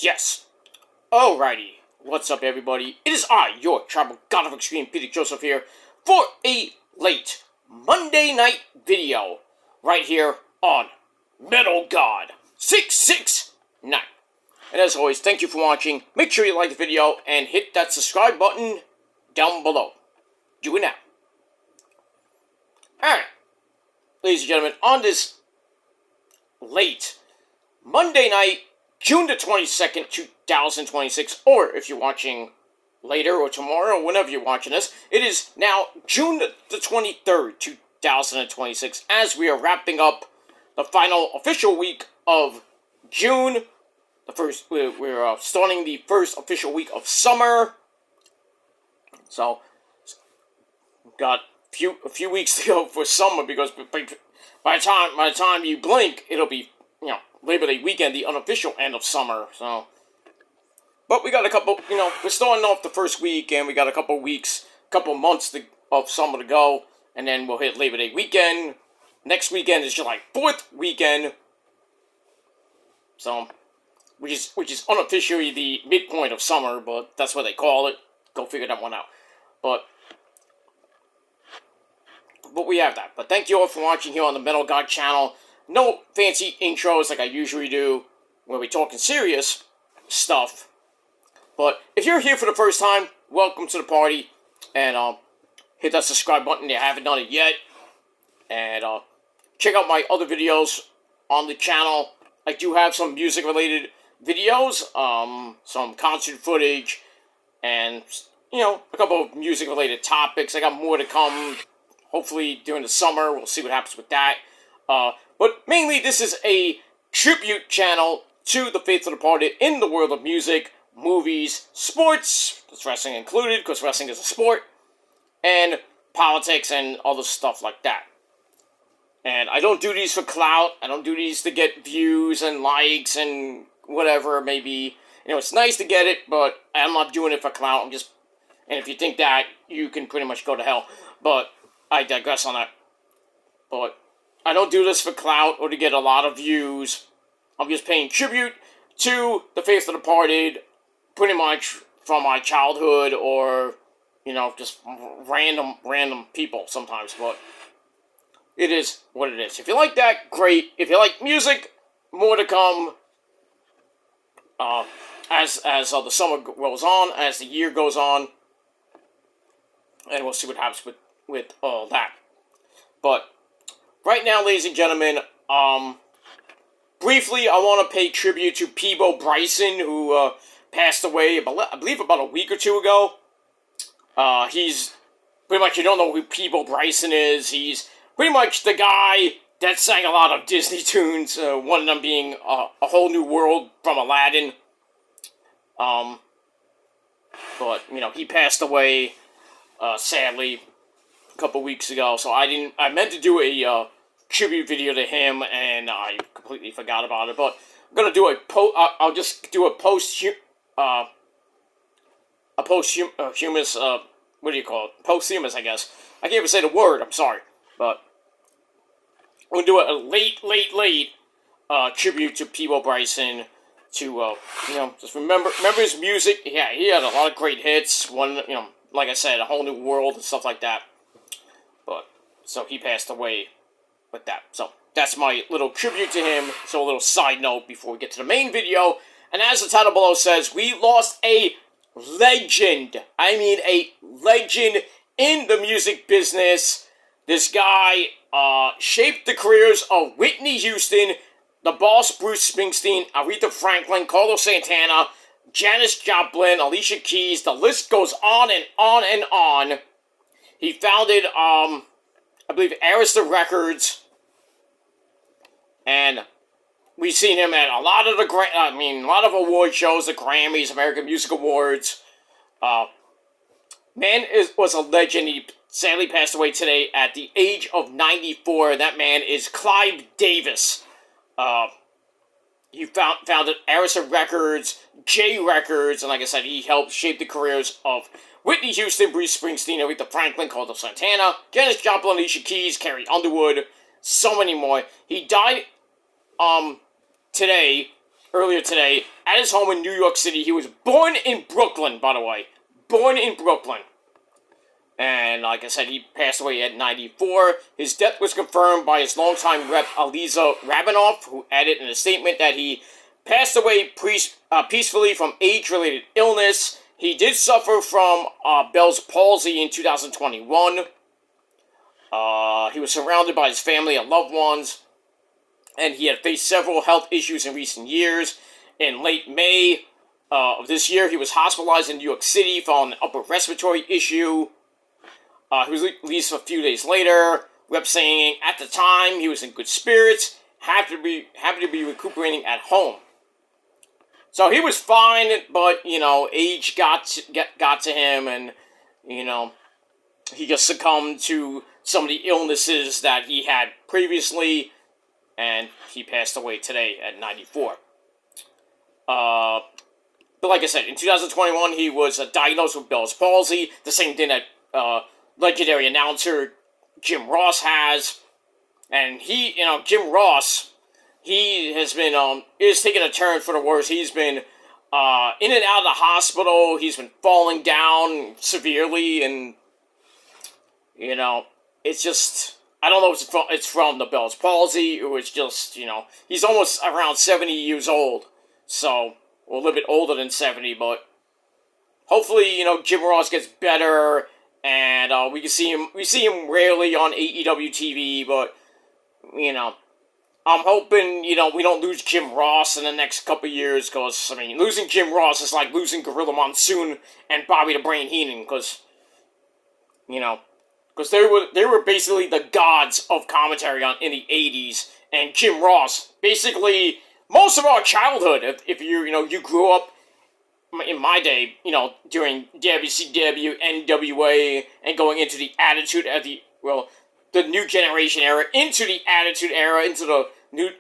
Yes. Alrighty. What's up, everybody? It is I, your Tribal God of Extreme, Peter Joseph here, for a late Monday night video right here on Metal God 669. And as always, thank you for watching. Make sure you like the video and hit that subscribe button down below. Do it now. Alright. Ladies and gentlemen, on this late Monday night, June the 22nd, 2026, or if you're watching later or tomorrow, whenever you're watching this, it is now June the 23rd, 2026, as we are wrapping up the final official week of June. We're starting the first official week of summer. So, got a few weeks to go for summer, because by the time you blink, it'll be, Labor Day weekend, the unofficial end of summer. So, but we got a couple, we're starting off the first week, and we got a couple months of summer to go, and then we'll hit Labor Day weekend. Next weekend is July 4th weekend. So, which is unofficially the midpoint of summer, but that's what they call it. Go figure that one out. But we have that. But thank you all for watching here on the Metal God channel. No fancy intros like I usually do when we're talking serious stuff. But if you're here for the first time, welcome to the party. And hit that subscribe button if you haven't done it yet. And check out my other videos on the channel. I do have some music-related videos, some concert footage, and, a couple of music-related topics. I got more to come, hopefully during the summer. We'll see what happens with that. But mainly, this is a tribute channel to the faithful departed in the world of music, movies, sports, that's wrestling included, because wrestling is a sport, and politics and other stuff like that. And I don't do these for clout. I don't do these to get views and likes and whatever it may be. It's nice to get it, but I'm not doing it for clout. And if you think that, you can pretty much go to hell. But I digress on that. But I don't do this for clout or to get a lot of views. I'm just paying tribute to the faithful departed, pretty much from my childhood, or, just random people sometimes. But it is what it is. If you like that, great. If you like music, more to come. As the summer goes on, as the year goes on, and we'll see what happens with all that. But right now, ladies and gentlemen, briefly, I want to pay tribute to Peebo Bryson, who passed away, I believe, about a week or two ago. He's pretty much, you don't know who Peebo Bryson is. He's pretty much the guy that sang a lot of Disney tunes, one of them being A Whole New World from Aladdin. But, he passed away, sadly, a couple weeks ago, so I meant to do a tribute video to him, and I completely forgot about it, but I'm gonna do I'll just do a posthumous, what do you call it? Posthumous, I guess. I can't even say the word, I'm sorry, but I'm gonna do a late tribute to Peebo Bryson, to, just remember his music. Yeah, he had a lot of great hits, like I said, A Whole New World and stuff like that. But, so he passed away with that. So, that's my little tribute to him. So, a little side note before we get to the main video. And as the title below says, we lost a legend. I mean, a legend in the music business. This guy shaped the careers of Whitney Houston, the Boss Bruce Springsteen, Aretha Franklin, Carlos Santana, Janis Joplin, Alicia Keys. The list goes on and on and on. He founded, I believe, Arista Records, and we've seen him at a lot of a lot of award shows, the Grammys, American Music Awards. Was a legend. He sadly passed away today at the age of 94. That man is Clive Davis. He founded Arista Records, J Records, and like I said, he helped shape the careers of Whitney Houston, Bruce Springsteen, Aretha Franklin, Carlos Santana, Janis Joplin, Alicia Keys, Carrie Underwood, so many more. He died, today, earlier today at his home in New York City. He was born in Brooklyn, by the way. Born in Brooklyn. And like I said, he passed away at 94. His death was confirmed by his longtime rep, Aliza Rabinoff, who added in a statement that he passed away peacefully from age-related illness. He did suffer from Bell's palsy in 2021. He was surrounded by his family and loved ones, and he had faced several health issues in recent years. In late May of this year, he was hospitalized in New York City following an upper respiratory issue. He was released a few days later. Rep saying at the time he was in good spirits, happy to be recuperating at home. So he was fine, but age got to him, and he just succumbed to some of the illnesses that he had previously, and he passed away today at 94. But like I said, in 2021 he was diagnosed with Bell's palsy, the same thing that legendary announcer Jim Ross has, and Jim Ross, he has been is taking a turn for the worse. He's been in and out of the hospital. He's been falling down severely, and it's just, I don't know if it's from the Bell's palsy, or it's just he's almost around 70 years old, so or a little bit older than 70, but hopefully Jim Ross gets better. And we see him rarely on AEW TV, but I'm hoping we don't lose Jim Ross in the next couple years, because losing Jim Ross is like losing Gorilla Monsoon and Bobby the Brain Heenan, because they were basically the gods of commentary in the 80s, and Jim Ross basically most of our childhood. If you grew up in my day, during WCW, NWA, and going into the Attitude of the New Generation era, into the Attitude era, into the new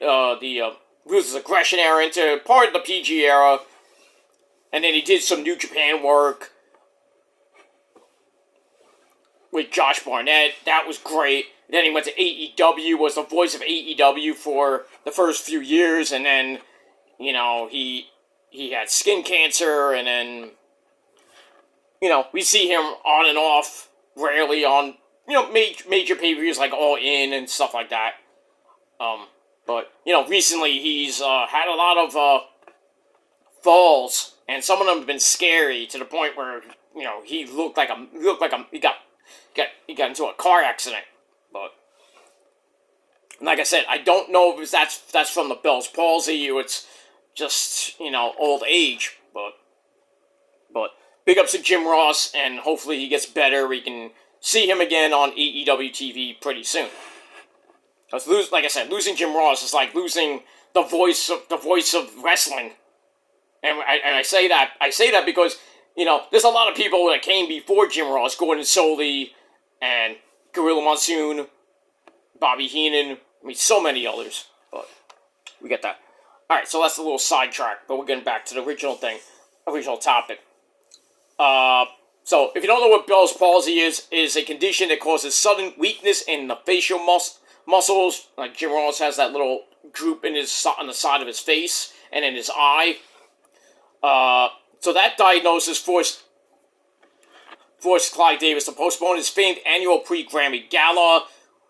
Ruthless Aggression era, into part of the PG era, and then he did some New Japan work with Josh Barnett. That was great. Then he went to AEW, was the voice of AEW for the first few years, and then he had skin cancer, and then, we see him on and off, rarely on, major pay-per-views like All In and stuff like that. But, recently he's had a lot of falls, and some of them have been scary, to the point where, he got into a car accident. But, like I said, I don't know if that's from the Bell's palsy, or it's just, old age, but big ups to Jim Ross, and hopefully he gets better. We can see him again on AEW TV pretty soon. Because like I said, losing Jim Ross is like losing the voice of wrestling. And I say that because, there's a lot of people that came before Jim Ross, Gordon Soley, and Gorilla Monsoon, Bobby Heenan, so many others, but we get that. Alright, so that's a little sidetrack, but we're getting back to the original topic. So, if you don't know what Bell's palsy is a condition that causes sudden weakness in the facial muscles. Like Jim Ross has that little droop on the side of his face and in his eye. So that diagnosis forced Clive Davis to postpone his famed annual pre-Grammy Gala,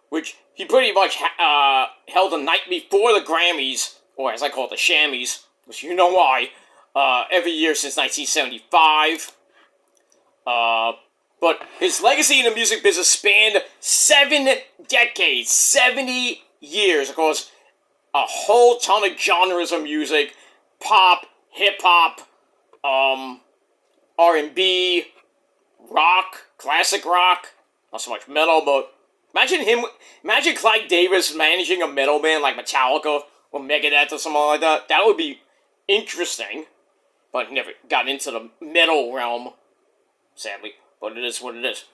which he pretty much held the night before the Grammys, or as I call it, the Shammies, which you know why, every year since 1975. But his legacy in the music business spanned 7 decades, 70 years. Of course, a whole ton of genres of music: pop, hip-hop, R&B, rock, classic rock, not so much metal, but imagine Clive Davis managing a metal band like Metallica or Megadeth or something like that. That would be interesting, but never got into the metal realm, sadly, but it is what it is.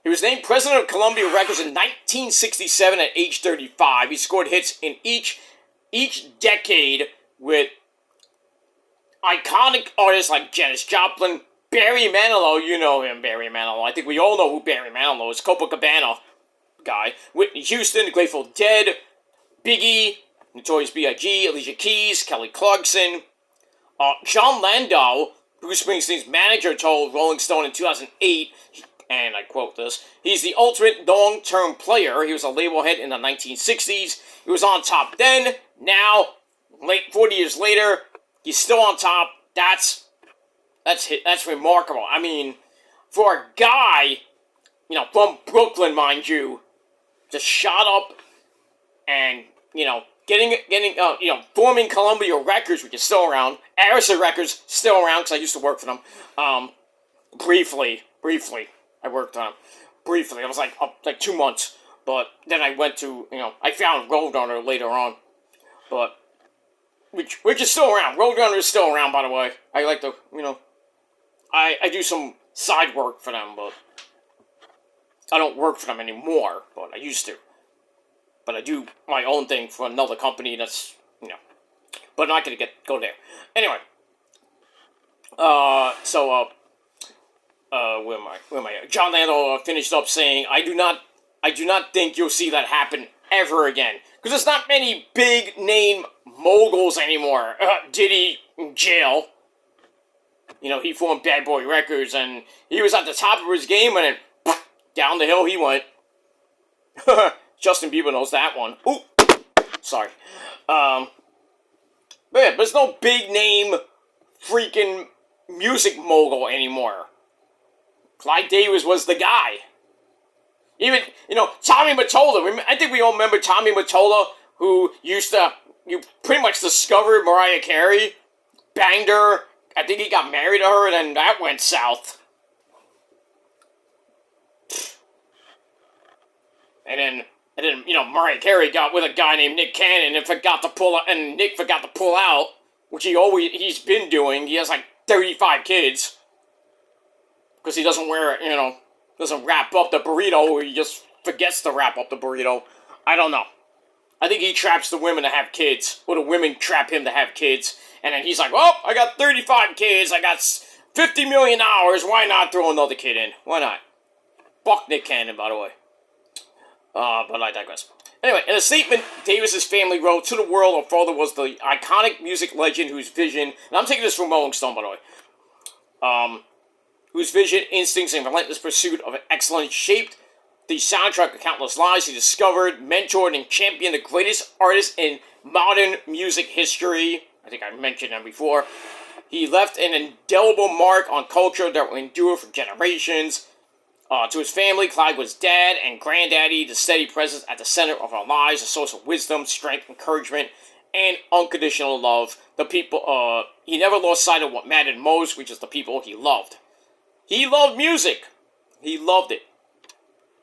He was named president of Columbia Records in 1967 at age 35. He scored hits in each decade with iconic artists like Janis Joplin, Barry Manilow. You know him, Barry Manilow. I think we all know who Barry Manilow is. Copacabana guy. Whitney Houston, The Grateful Dead, Biggie, Notorious B.I.G., Alicia Keys, Kelly Clarkson. John Landau, Bruce Springsteen's manager, told Rolling Stone in 2008, and I quote this, "He's the ultimate long-term player. He was a label head in the 1960s. He was on top then. Now, 40 years later, he's still on top. That's remarkable. I mean, for a guy, from Brooklyn, mind you, just shot up and, forming Columbia Records, which is still around. Arista Records, still around, because I used to work for them. Briefly, I worked on them. Briefly, it was like 2 months. But then I went to, I found Roadrunner later on. But, which is still around. Roadrunner is still around, by the way. I like to, I do some side work for them, but I don't work for them anymore, but I used to. But I do my own thing for another company that's, but I'm not going to go there. Anyway. Where am I? John Landau finished up saying, I do not think you'll see that happen ever again. Because there's not many big name moguls anymore. Diddy in jail. He formed Bad Boy Records, and he was at the top of his game, and then down the hill he went. Justin Bieber knows that one. Ooh, sorry. But yeah, there's no big name freaking music mogul anymore. Clive Davis was the guy. Even, Tommy Mottola. I think we all remember Tommy Mottola, who you pretty much discovered Mariah Carey, banged her. I think he got married to her, and then that went south. And then, Mariah Carey got with a guy named Nick Cannon and Nick forgot to pull out, which he's been doing. He has like 35 kids. Because he doesn't doesn't wrap up the burrito, or he just forgets to wrap up the burrito. I don't know. I think he traps the women to have kids, or the women trap him to have kids, and then he's like, well, I got 35 kids, I got $50 million, why not throw another kid in? Why not? Fuck Nick Cannon, by the way. But I digress. Anyway, in a statement Davis's family wrote, to the world, our father was the iconic music legend whose vision, and I'm taking this from Rolling Stone, by the way, whose vision, instincts, and relentless pursuit of excellence shaped the soundtrack of countless lives. He discovered, mentored, and championed the greatest artists in modern music history. I think I mentioned that before. He left an indelible mark on culture that will endure for generations. To his family, Clive was dad and granddaddy, the steady presence at the center of our lives, a source of wisdom, strength, encouragement, and unconditional love. He never lost sight of what mattered most, which is the people he loved. He loved music. He loved it.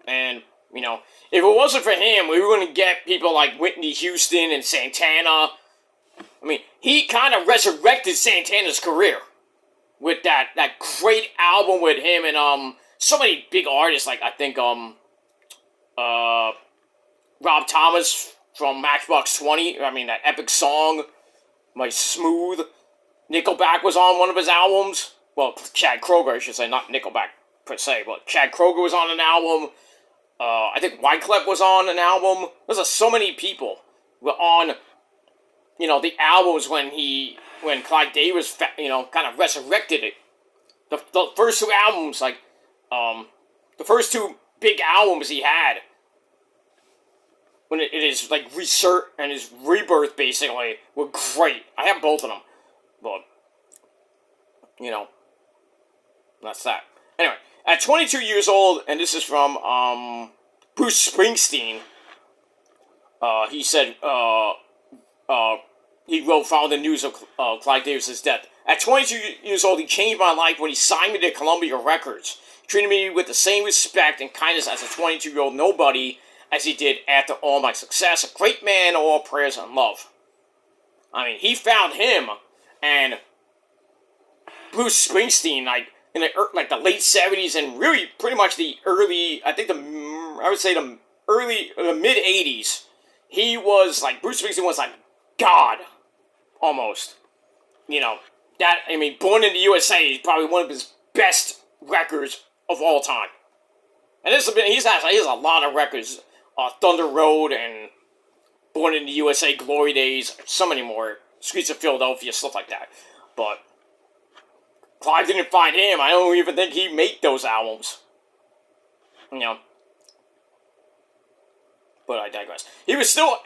And, if it wasn't for him, we were going to get people like Whitney Houston and Santana. I mean, he kind of resurrected Santana's career with that great album with him and, so many big artists, like, I think, Rob Thomas from Matchbox 20, that epic song, My Smooth. Nickelback was on one of his albums. Well, Chad Kroeger, I should say, not Nickelback per se, but Chad Kroeger was on an album. I think Wyclef was on an album. There's so many people were on, the albums when Clive Davis, kind of resurrected it. The first two albums, the first two big albums he had, when it is like research and his rebirth, basically, were great. I have both of them, but that's that. Anyway, at 22 years old, and this is from Bruce Springsteen. He said he wrote following the news of Clive Davis's death. At 22 years old, he changed my life when he signed me to Columbia Records. Treated me with the same respect and kindness as a 22-year-old nobody as he did after all my success. A great man, all prayers and love. He found him, and Bruce Springsteen, in the late 70s and really pretty much the early, the mid-80s, he was, Bruce Springsteen was God, almost. Born in the USA is probably one of his best records of all time. And he has a lot of records, Thunder Road and Born in the USA, Glory Days, so many more. Streets of Philadelphia, stuff like that. But Clive didn't find him. I don't even think he made those albums. You know. But I digress. He was still,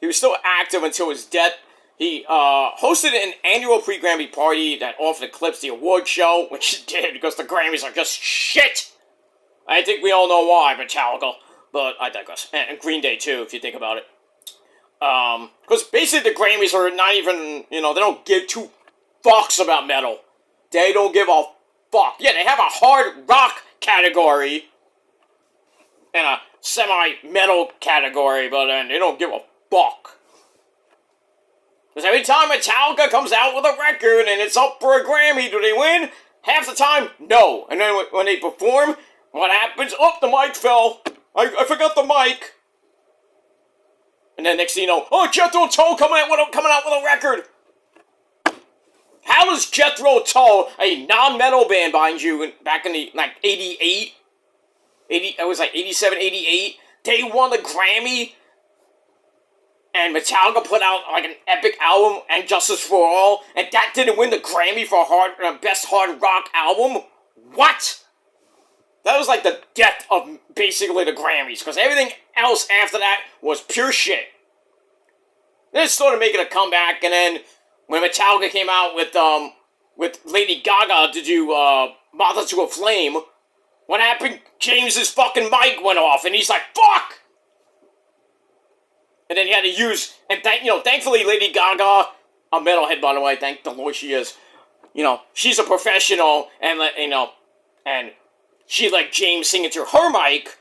he was still active until his death. He hosted an annual pre-Grammy party that often eclipsed the award show, which he did because the Grammys are just shit. I think we all know why, Metallica. But I digress. And Green Day, too, if you think about it. Because basically the Grammys are not even, they don't give two fucks about metal. They don't give a fuck. Yeah, they have a hard rock category and a semi-metal category, but they don't give a fuck. Because every time Metallica comes out with a record and it's up for a Grammy, do they win? Half the time, no. And then when they perform, what happens? Oh, the mic fell. I forgot the mic. And then next thing you know, oh, Jethro Tull coming out with a record. How does Jethro Tull, a non-metal band, mind you, back in the, 88? It was 87, 88. They won the Grammy. And Metallica put out, an epic album, And Justice for All. And that didn't win the Grammy for Best Hard Rock Album? What? That was the death of basically the Grammys. Because everything else after that was pure shit. Then it started making a comeback. And then when Metallica came out with Lady Gaga to do Moth Unto a Flame, what happened? James's fucking mic went off, and he's like, fuck! And then he had to use, and thankfully Lady Gaga, a metalhead by the way, thank the Lord she is, she's a professional, and and she let James sing into her mic,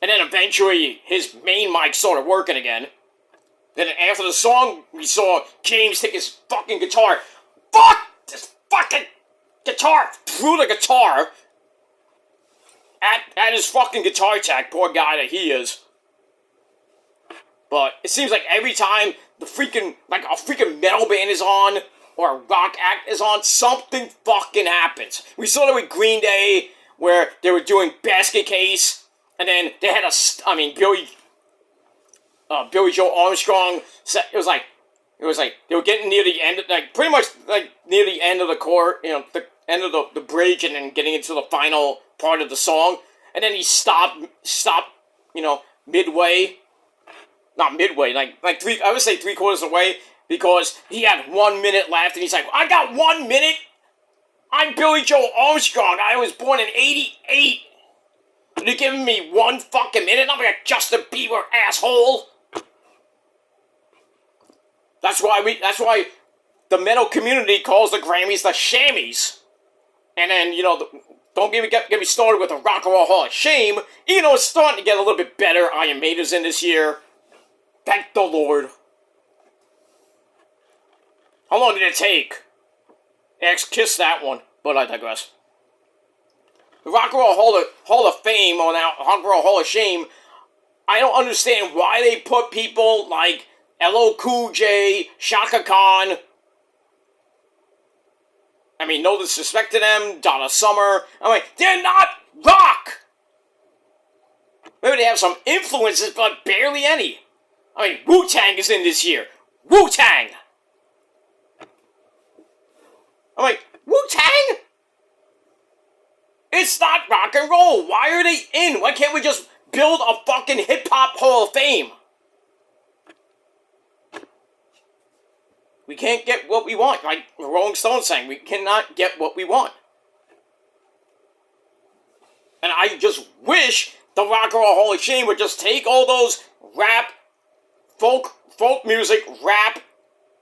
and then eventually his main mic started working again. Then after the song, we saw James take his fucking guitar, fuck this fucking guitar, threw the guitar at his fucking guitar tech, poor guy that he is. But it seems like every time a freaking metal band is on, or a rock act is on, something fucking happens. We saw that with Green Day, where they were doing Basket Case, and then they had Billy Joe Armstrong, it was like, they were getting near the end, pretty much, near the end of the the end of the bridge, and then getting into the final part of the song, and then he stopped, midway, not midway, I would say 3/4 of the way, because he had 1 minute left, and he's like, I got 1 minute? I'm Billy Joe Armstrong, I was born in 88, and you're giving me 1 fucking minute? I'm like a Justin Bieber asshole. That's why the metal community calls the Grammys the Shammies. And then, don't get me started with the Rock and Roll Hall of Shame. It's starting to get a little bit better. Iron Maiden's in this year. Thank the Lord. How long did it take? Kiss that one. But I digress. The Rock and Roll Hall of Fame, or now Rock and Roll Hall of Shame, I don't understand why they put people like LL Cool J, Shaka Khan. I mean, no disrespect to them, Donna Summer. I'm like, they're not rock! Maybe they have some influences, but barely any. I mean, Wu-Tang is in this year. Wu-Tang! I'm like, Wu-Tang? It's not rock and roll. Why are they in? Why can't we just build a fucking hip-hop Hall of Fame? We can't get what we want, like the Rolling Stones saying. We cannot get what we want. And I just wish the Rock and Roll Hall of Shame would just take all those rap, folk music, rap,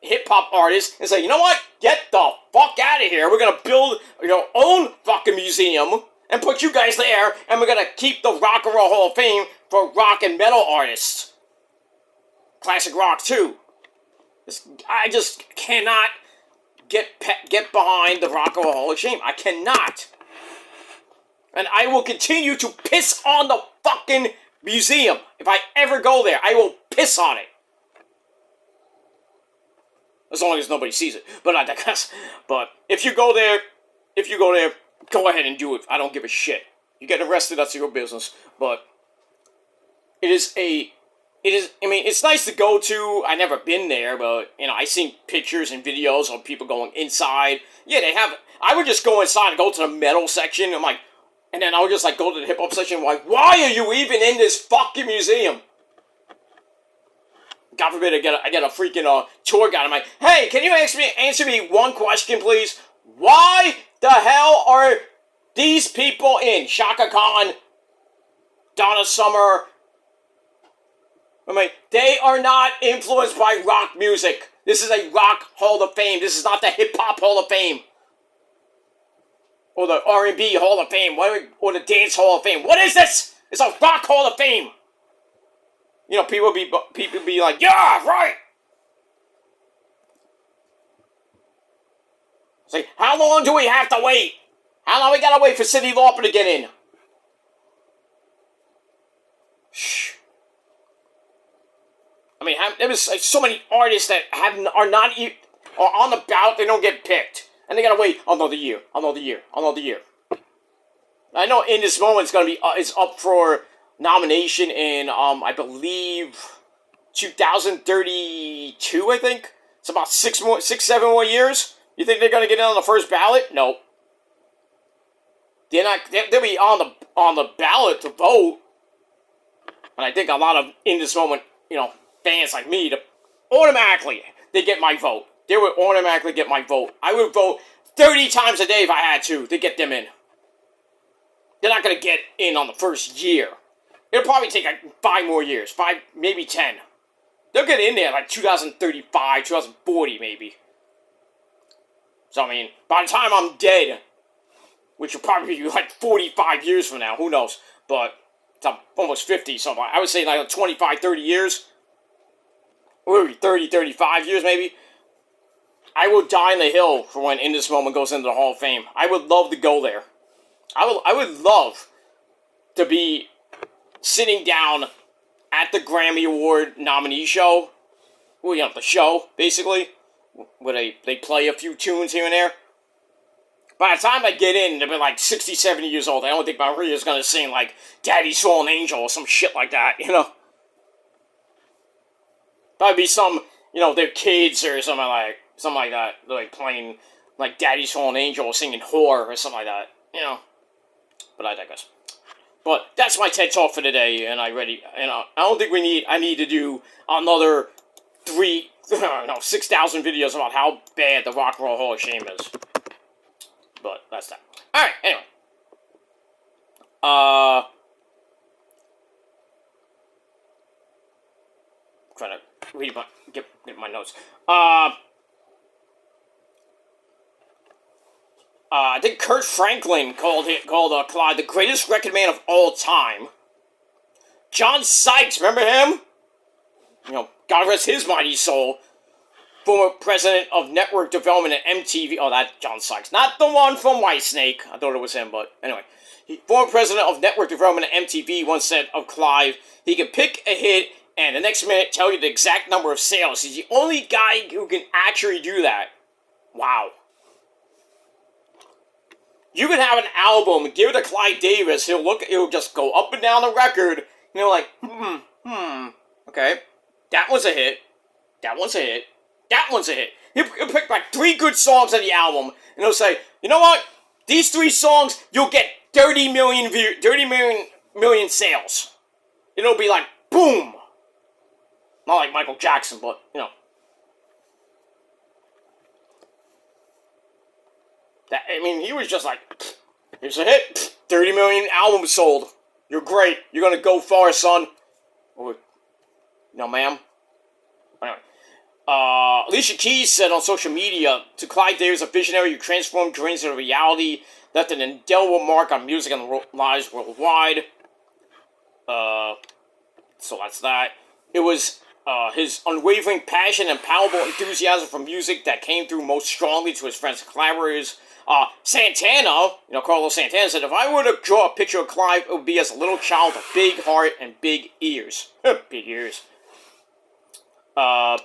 hip-hop artists and say, you know what? Get the fuck out of here. We're going to build your own fucking museum and put you guys there, and we're going to keep the Rock and Roll Hall of Fame for rock and metal artists. Classic rock, too. I just cannot get behind the Rock and Roll Hall of Shame. I cannot. And I will continue to piss on the fucking museum. If I ever go there, I will piss on it. As long as nobody sees it. But I digress. But if you go there, go ahead and do it. I don't give a shit. You get arrested, that's your business. But it is a it is, I mean, it's nice to go to. I never been there, but, you know, I seen pictures and videos of people going inside. Yeah, they have, I would just go inside and go to the metal section. I'm like, and then I would just, like, go to the hip-hop section. I'm like, why are you even in this fucking museum? God forbid I get a freaking tour guide. I'm like, hey, can you answer me one question, please? Why the hell are these people in Shaka Khan, Donna Summer? I mean, they are not influenced by rock music. This is a rock Hall of Fame. This is not the hip hop Hall of Fame, or the R&B Hall of Fame, or the Dance Hall of Fame. What is this? It's a rock Hall of Fame. You know, people be like, yeah, right. It's like, how long do we have to wait? How long we gotta wait for Cyndi Lauper to get in? Shh. I mean, there was like so many artists that are on the ballot. They don't get picked, and they gotta wait another year. I know In This Moment is up for nomination in I believe 2032. I think it's about 7 more years. You think they're gonna get in on the first ballot? Nope. They're not. They'll be on the ballot to vote, and I think a lot of In This Moment, you know, fans like me, they get my vote. They would automatically get my vote. I would vote 30 times a day if I had to get them in. They're not gonna get in on the first year. It'll probably take like 5 more years, 5, maybe 10. They'll get in there like 2035, 2040 maybe. So I mean, by the time I'm dead, which will probably be like 45 years from now, who knows? But I'm almost 50, so I would say like 25, 30 years. Or 30, 35 years maybe. I will die on the hill for when In This Moment goes into the Hall of Fame. I would love to go there. I would love to be sitting down at the Grammy Award nominee show. Well, you know, the show, basically. Where they play a few tunes here and there. By the time I get in, they'll be like 60, 70 years old. I don't think Maria's gonna sing like Daddy's Fallen Angel or some shit like that, you know? Probably be some, you know, their kids or something like that. They're like playing like Daddy's Fallen Angel or singing Whore or something like that, you know? But I digress. But that's my TED Talk for today, and I don't think I need to do another 6,000 videos about how bad the Rock and Roll Hall of Shame is. But that's that. Alright, anyway. Trying to read get my notes. I think Kurt Franklin called Clive the greatest record man of all time. John Sykes, remember him? You know, God rest his mighty soul. Former president of network development at MTV. Oh, that's John Sykes. Not the one from Whitesnake. I thought it was him, but anyway. Former president of network development at MTV once said of Clive, he can pick a hit and the next minute tell you the exact number of sales. He's the only guy who can actually do that. Wow. You can have an album, give it to Clive Davis, he'll just go up and down the record, you know, like, okay, that one's a hit, that one's a hit, that one's a hit. He'll pick like 3 good songs on the album, and he'll say, you know what, these 3 songs, you'll get 30 million sales. It'll be like, boom. Not like Michael Jackson, but, you know. He was just like, here's a hit, 30 million albums sold. You're great. You're gonna go far, son. Or, no, ma'am. Anyway. Alicia Keys said on social media, to Clive Davis, a visionary who transformed dreams into reality, left an indelible mark on music and lives worldwide. So that's that. It was his unwavering passion and palpable enthusiasm for music that came through most strongly to his friends and collaborators. Santana, Carlos Santana said, if I were to draw a picture of Clive, it would be as a little child with a big heart and big ears. Big ears. Clive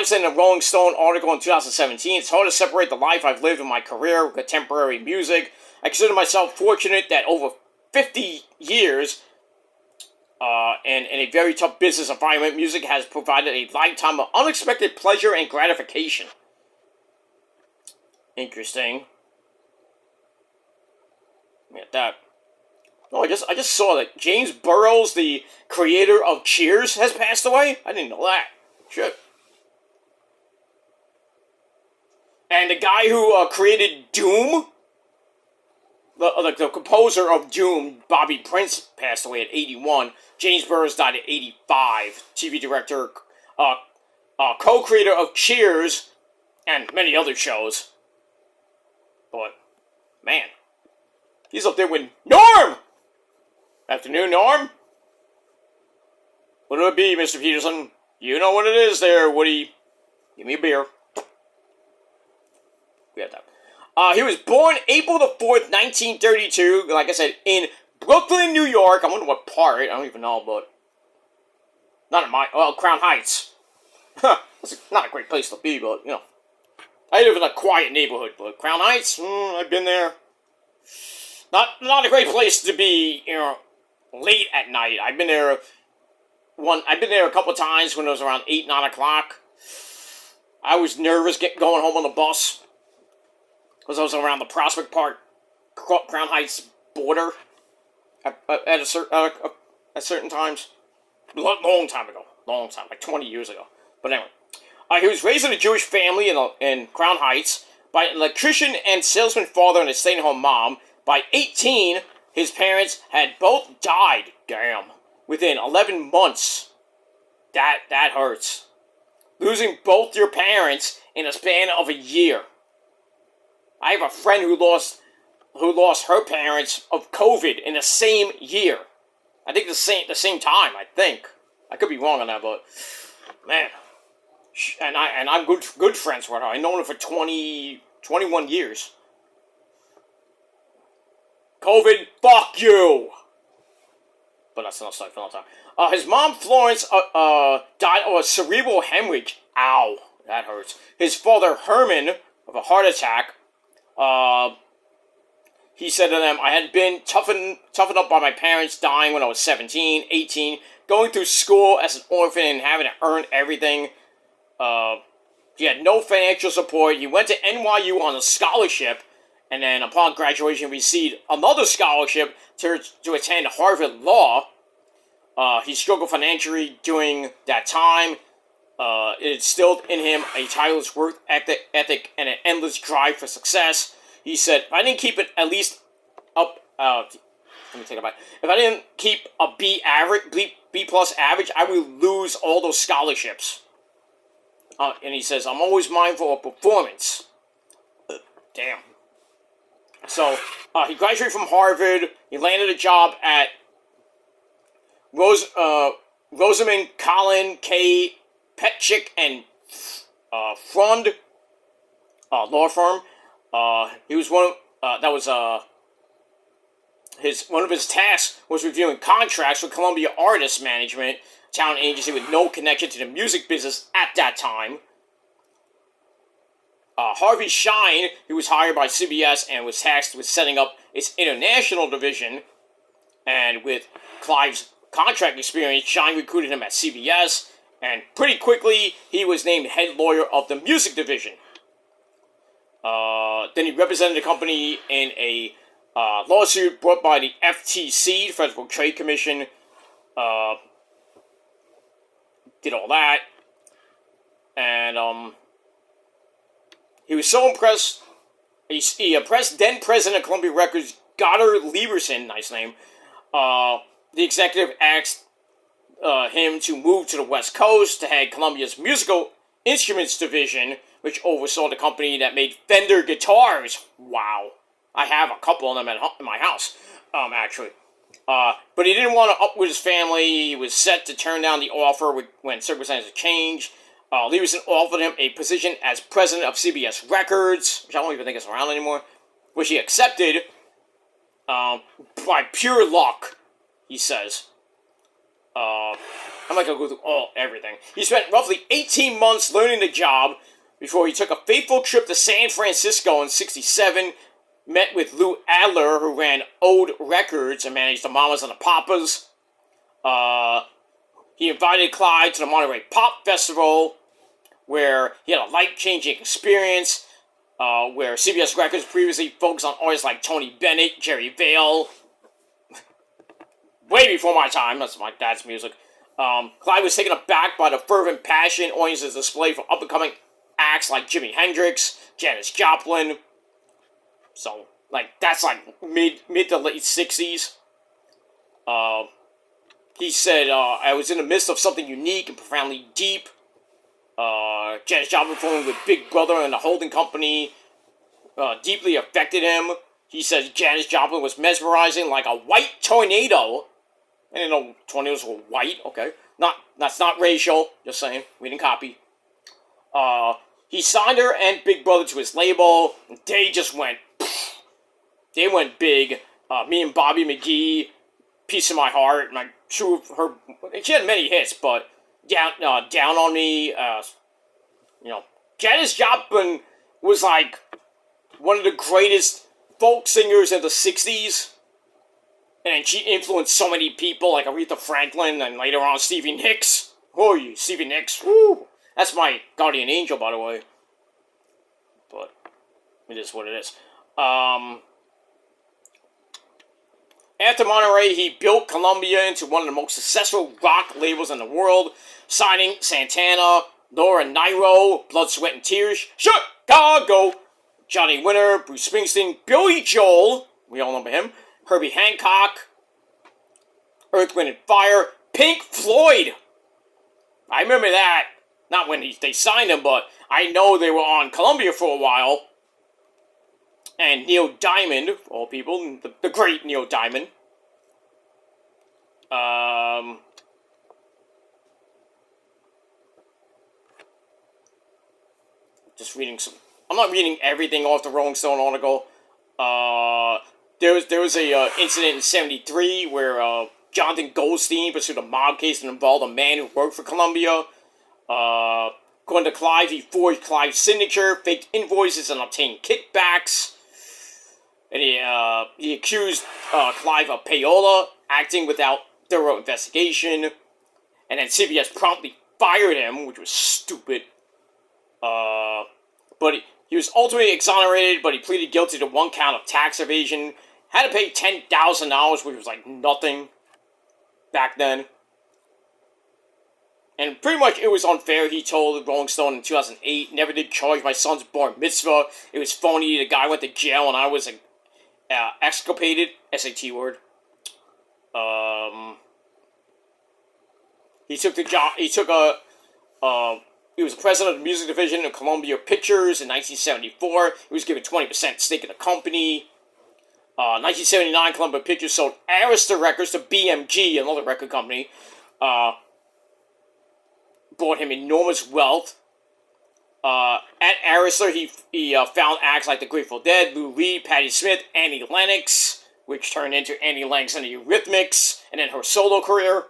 said in a Rolling Stone article in 2017, it's hard to separate the life I've lived in my career with contemporary music. I consider myself fortunate that over 50 years, and in a very tough business environment, music has provided a lifetime of unexpected pleasure and gratification. Interesting. Look at that. Oh, I just saw that James Burrows, the creator of Cheers, has passed away. I didn't know that. Shit. And the guy who created Doom, the composer of Doom, Bobby Prince, passed away at 81. James Burrows died at 85. TV director, co-creator of Cheers, and many other shows. But, man, he's up there with Norm! Afternoon, Norm? What'll it be, Mr. Peterson? You know what it is there, Woody. Give me a beer. We have that. He was born April the 4th, 1932, like I said, in Brooklyn, New York. I wonder what part. I don't even know, but... Not in my... Well, Crown Heights. Huh. It's not a great place to be, but, you know. I live in a quiet neighborhood, but Crown Heights, I've been there. Not a great place to be, you know, late at night. I've been there a couple of times when it was around 8, 9 o'clock. I was nervous going home on the bus because I was around the Prospect Park, Crown Heights border at certain times. Long time ago. Long time, like 20 years ago. But anyway. He was raised in a Jewish family in Crown Heights by an electrician and salesman father and a stay-at-home mom. By 18, his parents had both died, damn, within 11 months. That hurts. Losing both your parents in a span of a year. I have a friend who lost her parents of COVID in the same year. I think the same time, I think. I could be wrong on that, but man. And I'm good friends with her. I've known her for 21 years. COVID, fuck you! But that's not stuff for a long time. His mom, Florence, died of a cerebral hemorrhage. Ow, that hurts. His father, Herman, of a heart attack. He said to them, I had been toughened up by my parents dying when I was 17, 18, going through school as an orphan and having to earn everything. He had no financial support. He went to NYU on a scholarship, and then upon graduation received another scholarship to attend Harvard Law. He struggled financially during that time. It instilled in him a tireless work ethic and an endless drive for success. He said, if I didn't keep it at least up, let me take a bite. If I didn't keep a B plus average, I would lose all those scholarships. And he says, I'm always mindful of performance. Damn. So, he graduated from Harvard. He landed a job at Rosamond Collin K. Petchick and Frond law firm. He was one of his tasks was reviewing contracts with Columbia Artists Management, talent agency with no connection to the music business at that time. Harvey Shine, he was hired by CBS and was tasked with setting up its international division. And with Clive's contract experience, Shine recruited him at CBS, and pretty quickly he was named head lawyer of the music division. Then he represented the company in a lawsuit brought by the FTC, Federal Trade Commission. Did all that. And he was so impressed. He impressed then president of Columbia Records, Goddard Lieberson, nice name. The executive asked him to move to the West Coast to head Columbia's musical instruments division, which oversaw the company that made Fender guitars. Wow. I have a couple of them in my house, actually. But he didn't want to up with his family. He was set to turn down the offer when circumstances changed. Lieberson offered him a position as president of CBS Records, which I don't even think is around anymore, which he accepted by pure luck, he says. I'm not going to go through everything. He spent roughly 18 months learning the job before he took a fateful trip to San Francisco in 1967, met with Lou Adler, who ran Ode Records and managed the Mamas and the Papas. He invited Clive to the Monterey Pop Festival, where he had a life-changing experience, where CBS Records previously focused on artists like Tony Bennett, Jerry Vale. Way before my time, that's my dad's music. Clive was taken aback by the fervent passion audiences display for up-and-coming acts like Jimi Hendrix, Janis Joplin. So, like, that's like mid to late 60s. He said, I was in the midst of something unique and profoundly deep. Janis Joplin performing with Big Brother and the holding company deeply affected him. He said Janis Joplin was mesmerizing like a white tornado. I didn't know tornadoes were white, okay. That's not racial, just saying. We didn't copy. He signed her and Big Brother to his label. They just went, they went big. Me and Bobby McGee, Piece of My Heart, and I'm sure her, she had many hits, but Down on Me, Janis Joplin was like one of the greatest folk singers in the 60s. And she influenced so many people, like Aretha Franklin, and later on Stevie Nicks. Oh, Stevie Nicks, woo! That's my guardian angel, by the way. But it is what it is. After Monterey, he built Columbia into one of the most successful rock labels in the world, signing Santana, Laura Nyro, Blood, Sweat, and Tears, Chicago, Johnny Winter, Bruce Springsteen, Billy Joel, we all remember him, Herbie Hancock, Earth, Wind, and Fire, Pink Floyd. I remember that. Not when they signed him, but I know they were on Columbia for a while. And Neil Diamond, of all people, the great Neil Diamond. Just reading some. I'm not reading everything off the Rolling Stone article. There was a incident in '73 where Jonathan Goldstein pursued a mob case that involved a man who worked for Columbia. According to Clive, he forged Clive's signature, faked invoices, and obtained kickbacks. And he accused Clive of payola, acting without thorough investigation. And then CBS promptly fired him, which was stupid. But he was ultimately exonerated, but he pleaded guilty to one count of tax evasion. Had to pay $10,000, which was like nothing back then. And pretty much it was unfair, he told Rolling Stone in 2008. Never did charge my son's bar mitzvah. It was phony. The guy went to jail and I was exculpated. SAT word. He took the job. He was the president of the music division of Columbia Pictures in 1974. He was given 20% stake in the company. 1979, Columbia Pictures sold Arista Records to BMG, another record company. Brought him enormous wealth. At Arista, he found acts like the Grateful Dead, Lou Reed, Patti Smith, Annie Lennox, which turned into Annie Lennox and the Eurythmics, and then her solo career.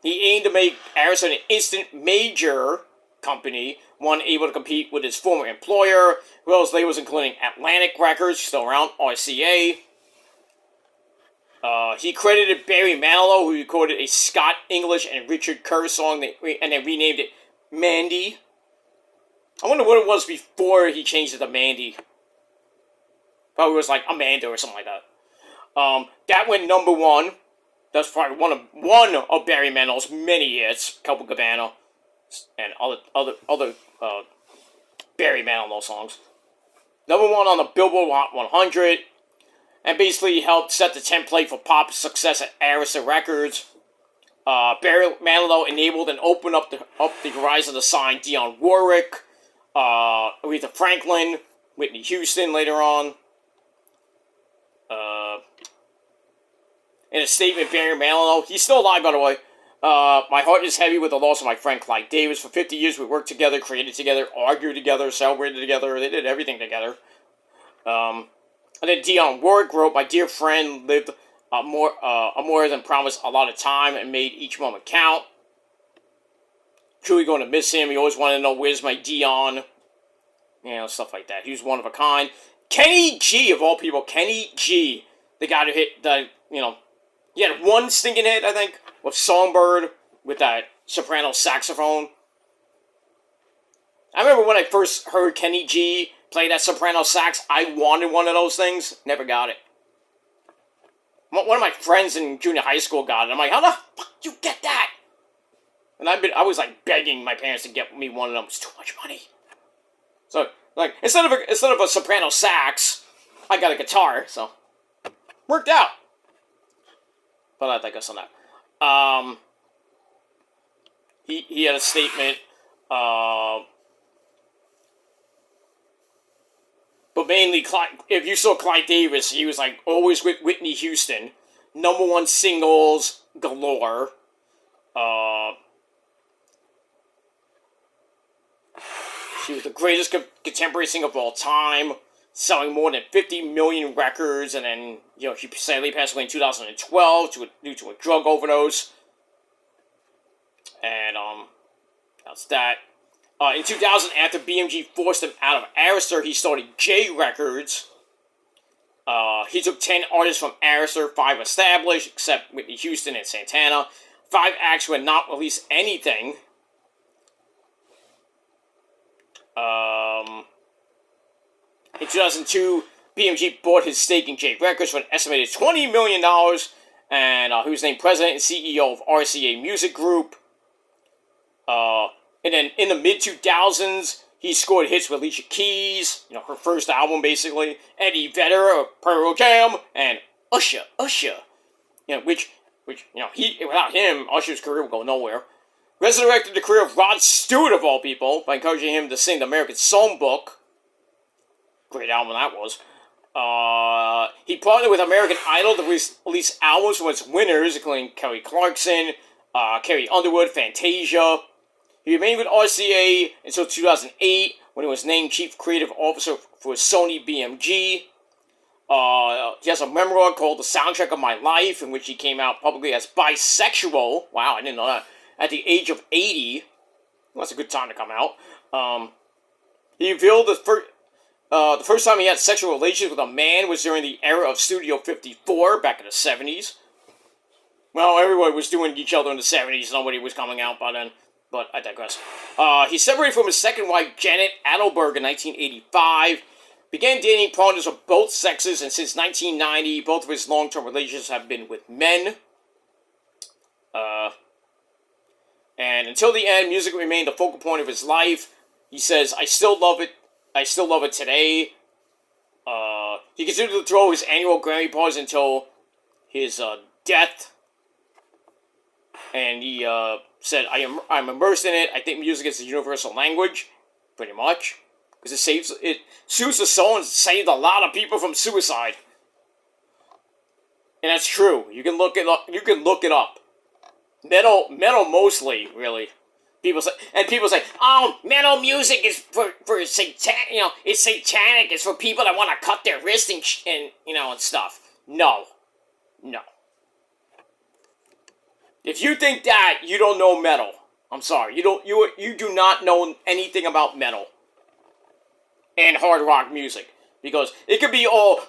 He aimed to make Arista an instant major company, one able to compete with his former employer, who else labels including Atlantic Records, still around, RCA. He credited Barry Manilow, who recorded a Scott English and Richard Kerr song, and then renamed it Mandy. I wonder what it was before he changed it to Mandy. Probably was like Amanda or something like that. That went number one. That's probably one of Barry Manilow's many hits, Copacabana, and other Barry Manilow songs. Number one on the Billboard Hot 100. And basically helped set the template for pop success at Arista Records. Barry Manilow enabled and opened up the horizon to sign Dionne Warwick, Aretha Franklin, Whitney Houston later on. In a statement, Barry Manilow, he's still alive by the way, my heart is heavy with the loss of my friend Clive Davis. For 50 years we worked together, created together, argued together, celebrated together, they did everything together. And then Dionne Warwick wrote, my dear friend lived more than promised a lot of time and made each moment count. Truly going to miss him. You always want to know, where's my Dion? Stuff like that. He was one of a kind. Kenny G, of all people, Kenny G, the guy who hit the he had one stinking hit, I think, with Songbird, with that soprano saxophone. I remember when I first heard Kenny G play that soprano sax, I wanted one of those things. Never got it. One of my friends in junior high school got it. I'm like, how the fuck you get that? And I was like begging my parents to get me one of them. It's too much money. So like instead of a soprano sax, I got a guitar. So worked out. But I digress on that. He had a statement. But mainly, if you saw Clive Davis, he was like always with Whitney Houston. #1 singles galore. She was the greatest contemporary singer of all time, selling more than 50 million records, and then, she sadly passed away in 2012 due to a drug overdose. And, that's that. In 2000, after BMG forced him out of Arista, he started J Records. He took 10 artists from Arista, 5 established, except Whitney Houston and Santana. 5 acts who had not released anything. In 2002, BMG bought his stake in J Records for an estimated $20 million, and he was named president and CEO of RCA Music Group. And then in the mid-2000s, he scored hits with Alicia Keys, her first album, basically, Eddie Vedder of Pearl Jam, and Usher, which without him, Usher's career would go nowhere. Resurrected the career of Rod Stewart, of all people, by encouraging him to sing the American Songbook. Great album that was. He partnered with American Idol to release albums from its winners, including Kelly Clarkson, Carrie Underwood, Fantasia. He remained with RCA until 2008, when he was named Chief Creative Officer for Sony BMG. He has a memoir called The Soundtrack of My Life, in which he came out publicly as bisexual. Wow, I didn't know that. At the age of 80. Well, that's a good time to come out. He revealed the first time he had sexual relations with a man was during the era of Studio 54, back in the 70s. Well, everybody was doing each other in the 70s. Nobody was coming out by then. But I digress. He separated from his second wife, Janet Adelberg, in 1985. Began dating partners of both sexes, and since 1990, both of his long-term relationships have been with men. And until the end, music remained the focal point of his life. He says, I still love it. I still love it today. He continued to throw his annual Grammy parties until his death. And he said, I'm immersed in it. I think music is the universal language, pretty much. Because it soothes the soul and saved a lot of people from suicide. And that's true. You can look it up. Metal mostly, really. People say, oh, metal music is for satanic, it's satanic. It's for people that want to cut their wrist and stuff. No. If you think that, you don't know metal. I'm sorry. You do not know anything about metal and hard rock music, because it could be all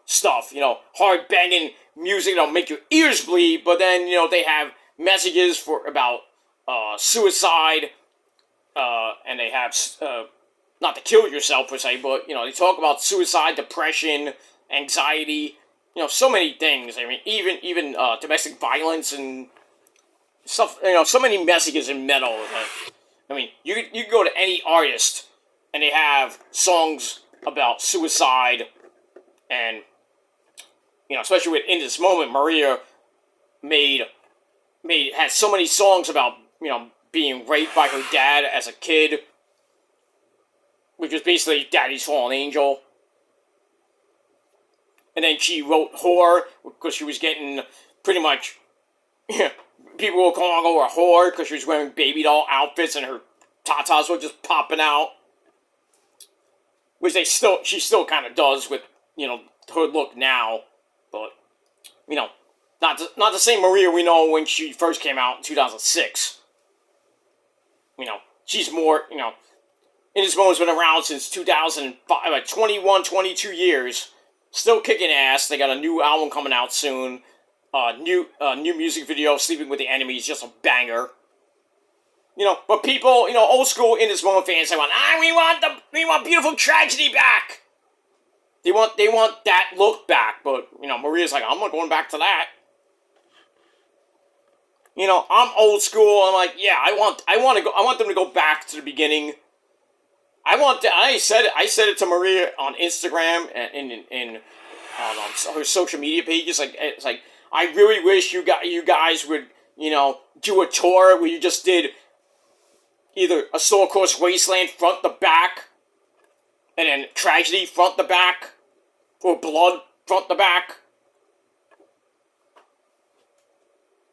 stuff, hard banging music that'll make your ears bleed, but then they have messages about suicide, and they have not to kill yourself per se, but they talk about suicide, depression, anxiety. So many things. I mean, even domestic violence and stuff. So many messages in metal. You can go to any artist, and they have songs about suicide, and especially with In This Moment, Maria had so many songs about being raped by her dad as a kid, which was basically Daddy's Fallen Angel. And then she wrote Whore, because she was getting pretty much, people were calling her a whore because she was wearing baby doll outfits and her tatas were just popping out. Which she still kind of does with, her look now. But, not the same Maria we know when she first came out in 2006. She's more, In This Moment's been around since 2005, like 22 years. still kicking ass. They got a new album coming out soon. New music video, Sleeping with the Enemy, is just a banger. But people, old school In This Moment fans, they want, we want Beautiful Tragedy back. They want that look back, but Maria's like, I'm not going back to that. I'm old school. I'm like, yeah, I want them to go back to the beginning. I said it to Maria on Instagram and in her social media pages. It's like, I really wish you guys would, do a tour where you just did either A Soul Across Wasteland front to back, and then Tragedy front to back, or Blood front to back.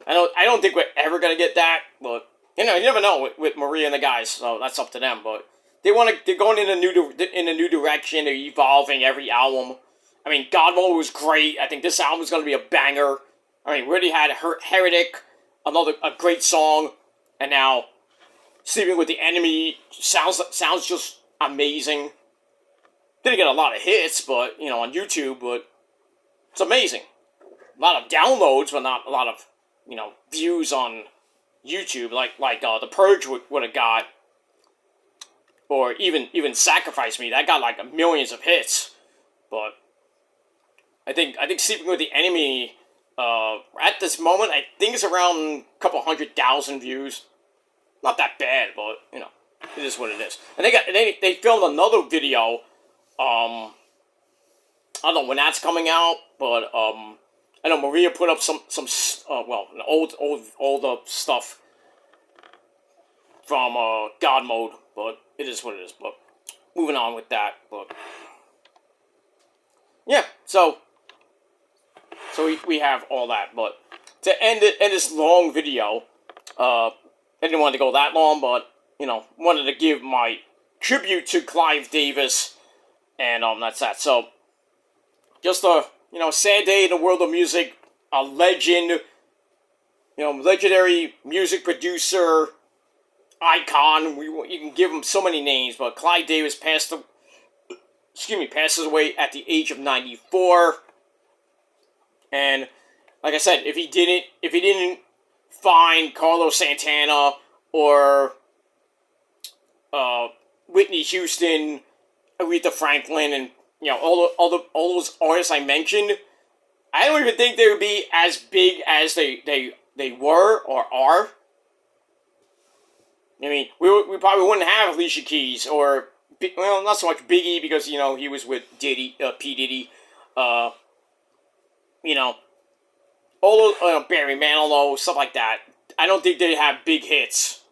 I don't think we're ever gonna get that, but you never know with Maria and the guys, so that's up to them. But they're going in a new direction. They're evolving every album. I mean, God Mode was great. I think this album is gonna be a banger. I mean, we already had Heretic, a great song, and now Sleeping with the Enemy sounds just amazing. Didn't get a lot of hits, but on YouTube, but it's amazing. A lot of downloads, but not a lot of views on YouTube, like The Purge would have got, or even Sacrifice Me. That got like millions of hits, but I think Sleeping with the Enemy at this moment, I think it's around a couple 100,000 views. Not that bad, but it is what it is. And they filmed another video. I don't know when that's coming out, but I know Maria put up some old stuff from God Mode, but it is what it is. But moving on with that, but yeah, so we have all that. But to end this long video, I didn't want to go that long, but wanted to give my tribute to Clive Davis, and that's that. So just a sad day in the world of music. A legend, legendary music producer, icon. You can give him so many names, but Clive Davis passes away at the age of 94. And like I said, if he didn't find Carlos Santana or Whitney Houston, Aretha Franklin, and all those artists I mentioned, I don't even think they would be as big as they were or are. I mean, we probably wouldn't have Alicia Keys or, not so much Biggie because, he was with P. Diddy. All those, Barry Manilow, stuff like that. I don't think they'd have big hits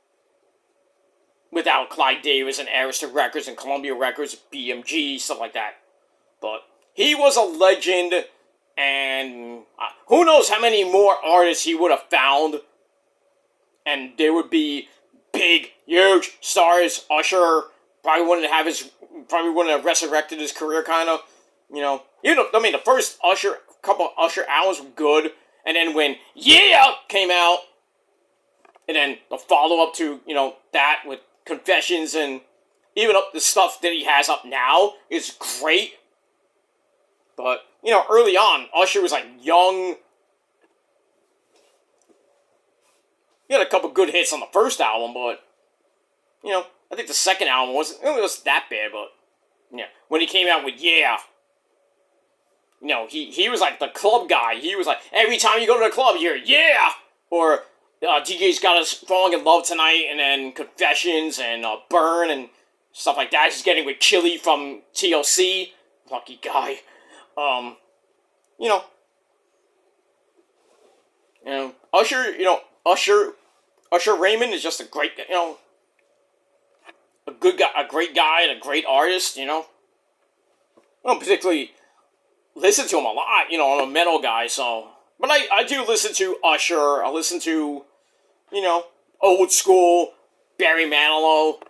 without Clive Davis and Arista Records and Columbia Records, BMG, stuff like that. But he was a legend, and who knows how many more artists he would have found, and they would be big, huge stars. Usher probably wouldn't have resurrected his career, kind of. The first couple Usher albums were good, and then when Yeah came out, and then the follow-up to, that with Confessions, and even up the stuff that he has up now is great. But, early on, Usher was, young. He had a couple good hits on the first album, but, I think the second album wasn't that bad, but, yeah. When he came out with Yeah, he was like the club guy. He was like, every time you go to the club, you hear Yeah! Or DJ's Got Us Falling in Love Tonight, and then Confessions, and Burn, and stuff like that. He's getting with Chili from TLC. Lucky guy. Usher Raymond is just a great, a good guy, a great guy, and a great artist, I don't particularly listen to him a lot, I'm a metal guy, so, but I do listen to Usher. I listen to, old school Barry Manilow,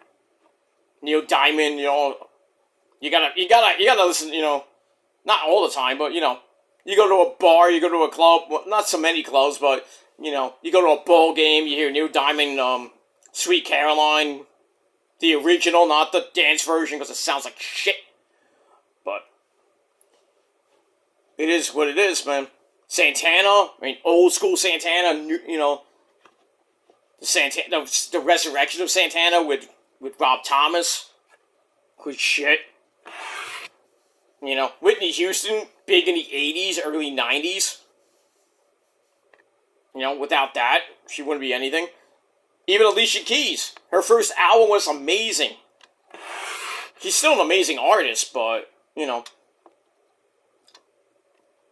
Neil Diamond, you gotta listen, not all the time, but, you go to a bar, you go to a club, well, not so many clubs, but, you go to a ball game, you hear Neil Diamond, Sweet Caroline, the original, not the dance version, because it sounds like shit, but, it is what it is, man. Santana, I mean, old school Santana, you know, the resurrection of Santana with Rob Thomas. Good shit. You know, Whitney Houston, big in the 80s, early 90s. You know, without that, she wouldn't be anything. Even Alicia Keys, her first album was amazing. She's still an amazing artist, but, you know,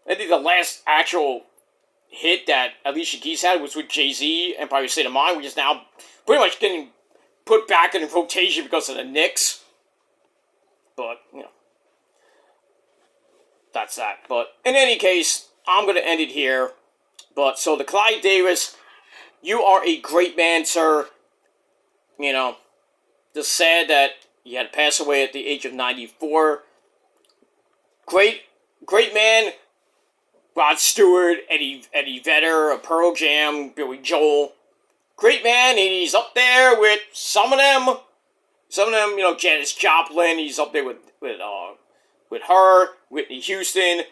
I think the last actual hit that Alicia Keys had was with Jay-Z, Empire State of Mind, which is now pretty much getting put back in rotation because of the Knicks. But, you know, that's that. But, in any case, I'm going to end it here. But, so the Clive Davis, you are a great man, sir. You know, just sad that you had to pass away at the age of 94. Great man. Rod Stewart, Eddie Vedder, Pearl Jam, Billy Joel. Great man, and he's up there with some of them, you know, Janis Joplin. He's up there with her, Whitney Houston,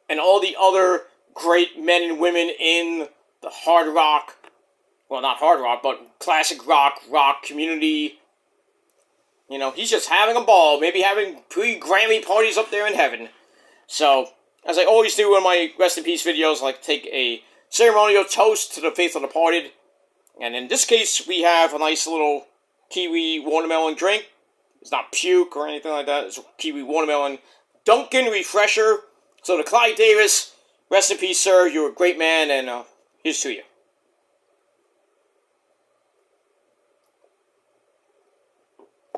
and all the other great men and women in the hard rock, well, not hard rock, but classic rock community. You know, he's just having a ball, maybe having pre-Grammy parties up there in heaven. So, as I always do in my Rest in Peace videos, I like to take a ceremonial toast to the faithful departed. And in this case, we have a nice little kiwi watermelon drink. It's not puke or anything like that. It's a kiwi watermelon Dunkin' refresher. So to Clive Davis, rest in peace, sir. You're a great man, and here's to you.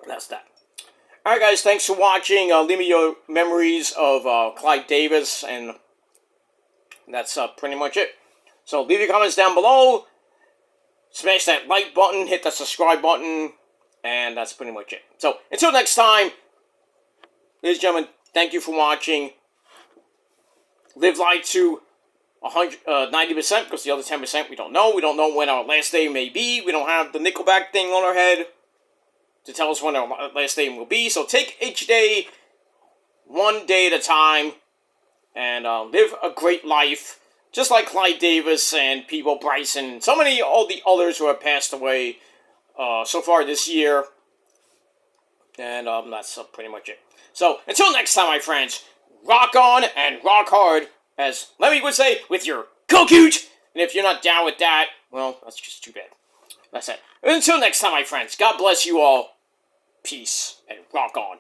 That's that. Alright guys, thanks for watching. Leave me your memories of Clive Davis, and that's pretty much it. So leave your comments down below, smash that like button, hit that subscribe button, and that's pretty much it. So until next time, ladies and gentlemen, thank you for watching. Live life to 90%, because the other 10% we don't know. We don't know when our last day may be. We don't have the Nickelback thing on our head to tell us when our last day will be. So take each day, one day at a time, and live a great life, just like Clive Davis and Peebo Bryson, and so many all the others who have passed away so far this year. And that's pretty much it. So until next time, my friends, rock on and rock hard, as Lemmy would say, with your cocoot. And if you're not down with that, well, that's just too bad. That's it. Until next time, my friends, God bless you all. Peace, and rock on.